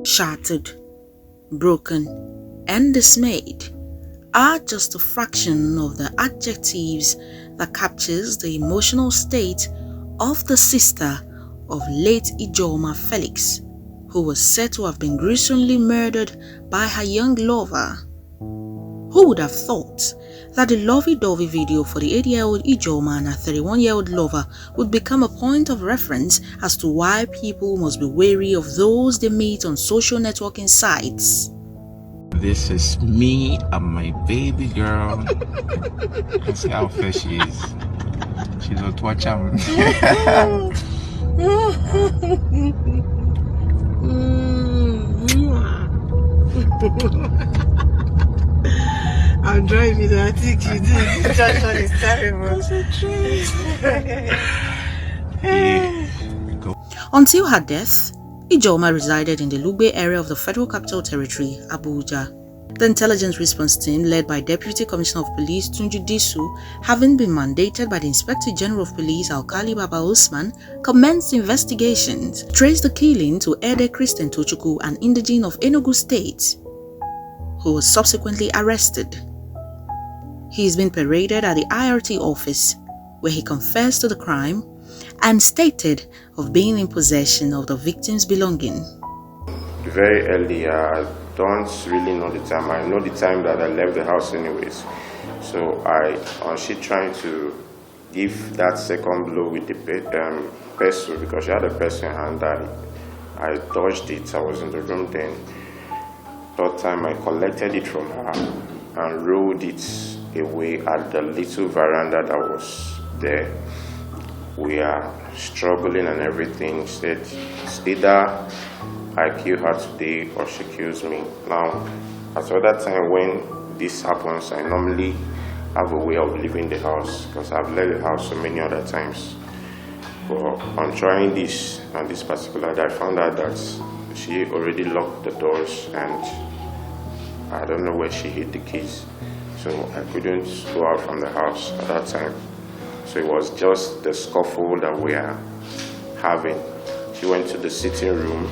Shattered, broken, and dismayed are just a fraction of the adjectives that captures the emotional state of the sister of late Ijeoma Felix, who was said to have been gruesomely murdered by her young lover. Who would have thought that the lovey-dovey video for the 80-year-old Ijeoma and her 31-year-old lover would become a point of reference as to why people must be wary of those they meet on social networking sites? This is me and my baby girl. Let's see how fair she is. She's not watching. I'm driving, I think you did. This one is terrible. Until her death, Ijeoma resided in the Lugbe area of the Federal Capital Territory, Abuja. The intelligence response team, led by Deputy Commissioner of Police Tunji Disu, having been mandated by the Inspector General of Police Alkali Baba Usman, commenced investigations, traced the killing to Ede Christian Tochukwu, an indigene of Enugu State, who was subsequently arrested. He has been paraded at the IRT office, where he confessed to the crime and stated of being in possession of the victim's belonging. Very early, I don't really know the time. I know the time that I left the house anyways. So she trying to give that second blow with the pencil, because she had a pencil in her hand. I dodged it. I was in the room then. Third time I collected it from her and rolled it away at the little veranda that was there. We are struggling and everything. She said, it's either I kill her today or she kills me. Now, at that time when this happens, I normally have a way of leaving the house, because I've left the house so many other times. But on trying this, on this particular day, I found out that she already locked the doors and I don't know where she hid the keys. So I couldn't go out from the house at that time. So it was just the scuffle that we are having. She went to the sitting room,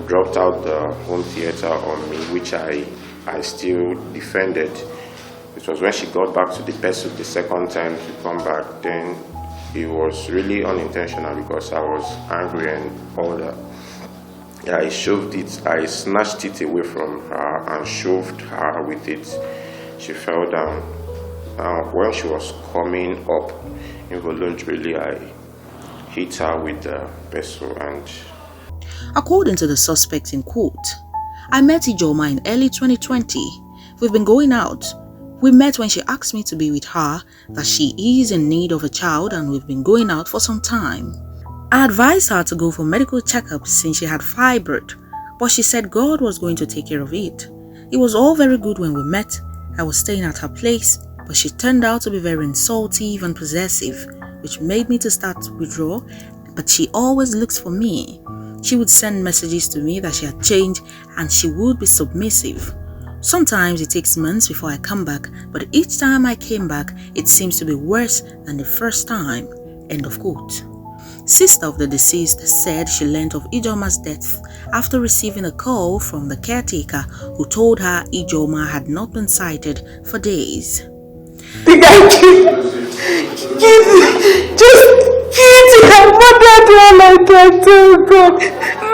dropped out the home theater on me, which I still defended. It was when she got back to the pestle the second time to come back, then it was really unintentional because I was angry and all that. Yeah, I shoved it, I snatched it away from her and shoved her with it. She fell down. When she was coming up, involuntarily I hit her with the pestle. And according to the suspect in court, I met Ijeoma in early 2020. We've been going out. We met when she asked me to be with her, that she is in need of a child, and we've been going out for some time. I advised her to go for medical checkups since she had fibroid, but she said God was going to take care of it. It was all very good when we met. I was staying at her place, but she turned out to be very insultive and possessive, which made me to start to withdraw, but she always looks for me. She would send messages to me that she had changed and she would be submissive. Sometimes it takes months before I come back, but each time I came back, it seems to be worse than the first time. End of quote. Sister of the deceased said she learned of Ijeoma's death after receiving a call from the caretaker who told her Ijeoma had not been sighted for days. The guy just her mother there like that, oh God,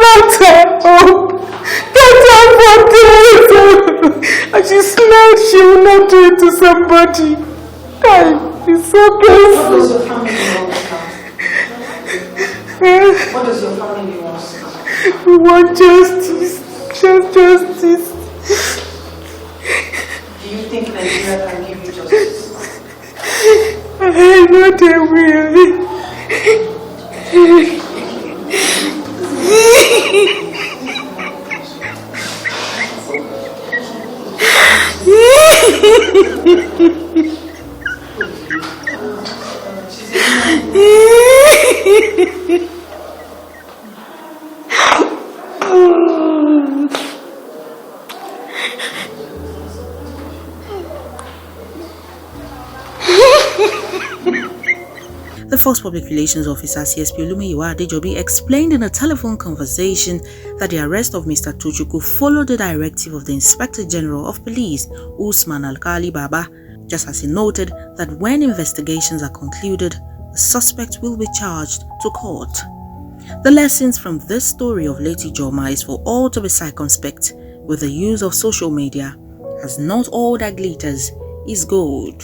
not her up, not her for days, and she said she will not do it to somebody. God, it's so painful. What does your family want? We want justice, just justice. Do you think Nigeria can give you justice? I know they will. Force Public Relations Officer CSP Olumiyiwa Adejobi explained in a telephone conversation that the arrest of Mr. Tochukwu followed the directive of the Inspector General of Police, Usman Alkali Baba, just as he noted that when investigations are concluded, the suspect will be charged to court. The lessons from this story of late Ijeoma is for all to be circumspect with the use of social media, as not all that glitters is gold.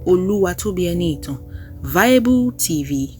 Oluwatobi Enito, Viable TV.